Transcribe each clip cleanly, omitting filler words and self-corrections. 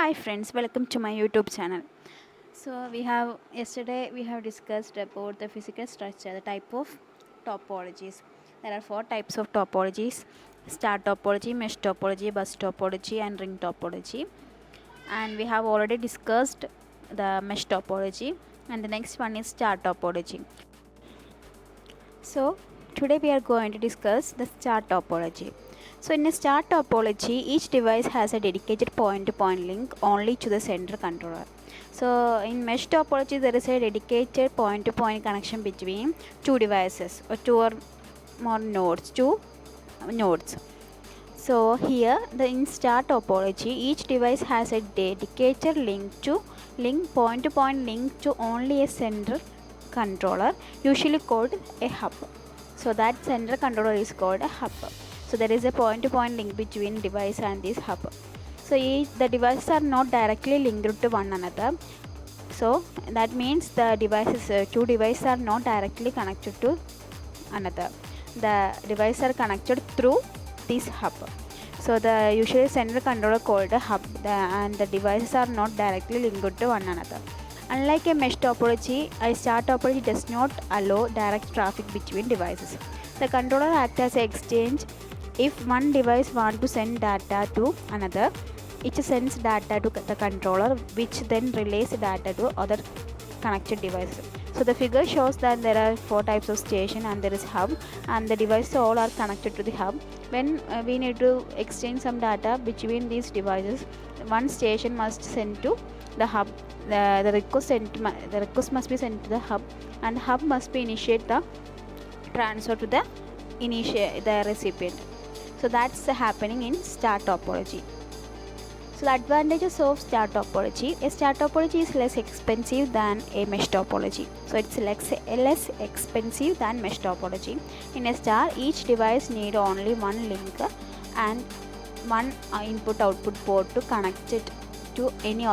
Hi friends, welcome to my YouTube channel. So yesterday we have discussed about the physical structure, the type of topologies. There are four types of topologies: star topology, mesh topology, bus topology, and ring topology. And we have already discussed the mesh topology, and the next one is star topology. So today we are going to discuss the star topology. So in a star topology, each device has a dedicated point-to-point link only to the central controller. So in mesh topology, there is a dedicated point-to-point connection between two devices or two or more nodes, two nodes. So here the in star topology, each device has a dedicated link point-to-point link to only a central controller, usually called a hub. So that central controller is called a hub. So there is a point-to-point link between device and this hub. So the devices are not directly linked to one another. So that means the two devices are not directly connected to another. The devices are connected through this hub. So the usually central controller called a hub, and the devices are not directly linked to one another. Unlike a mesh topology, a star topology does not allow direct traffic between devices. The controller acts as an exchange. If one device wants to send data to another, it sends data to the controller, which then relays data to other connected devices. So the figure shows that there are four types of station and there is hub, and the devices all are connected to the hub. When we need to exchange some data between these devices, one station must send to the hub. The request must be sent to the hub, and the hub must be initiate the transfer to the recipient. So that's happening in star topology. So the advantages of star topology: a star topology is less expensive than a mesh topology. So it's less expensive than mesh topology. In a star, each device need only one link and one input output port to connect it to any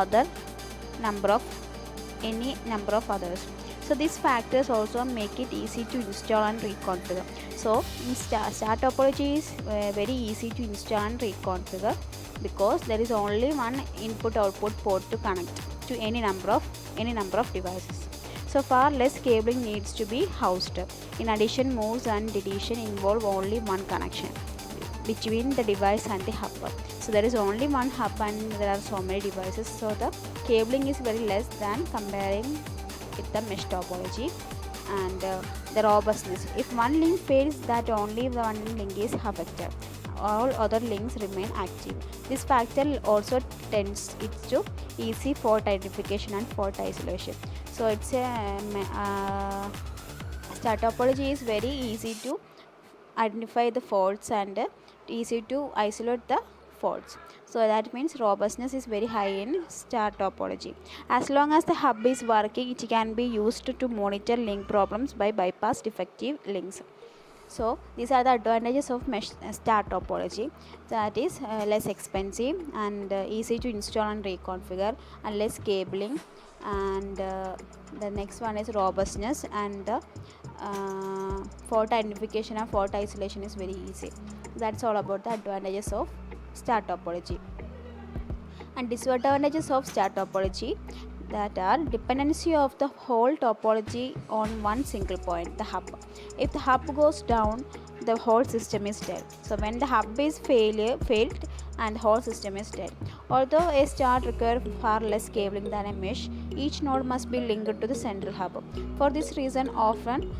number of others. So these factors also make it easy to install and reconfigure. So in star topology is very easy to install and reconfigure because there is only one input output port to connect to any number of devices. So far less cabling needs to be housed. In addition, moves and deletion involve only one connection between the device and the hub. So there is only one hub and there are so many devices, so the cabling is very less than comparing with the mesh topology. And the robustness: if one link fails, that only the one link is affected, all other links remain active. This factor also tends it to easy fault identification and fault isolation. So it's a star topology is very easy to identify the faults and easy to isolate the faults. So that means robustness is very high in star topology. As long as the hub is working, it can be used to monitor link problems by bypass defective links. So these are the advantages of star topology. That is less expensive and easy to install and reconfigure, and less cabling. And the next one is robustness, and fault identification and fault isolation is very easy. That's all about the advantages of star topology. And disadvantages of star topology, that are dependency of the whole topology on one single point, the hub. If the hub goes down, the whole system is dead. So when the hub is failed and the whole system is dead. Although a star requires far less cabling than a mesh, each node must be linked to the central hub. For this reason, often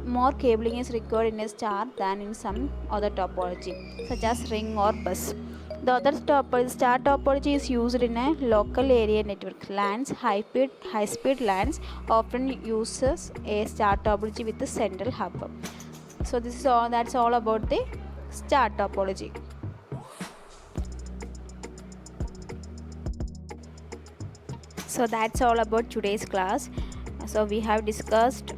more cabling is required in a star than in some other topology, such as ring or bus. The other star topology is used in a local area network. LANs, high-speed LANs, often uses a star topology with the central hub. So this is all. That's all about the star topology. So that's all about today's class. So we have discussed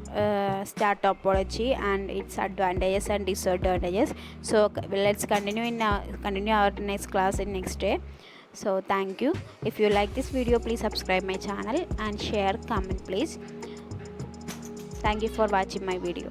star topology and its advantages and disadvantages. So let's continue our next class in next day. So thank you. If you like this video, please subscribe my channel and share, comment please. Thank you for watching my video.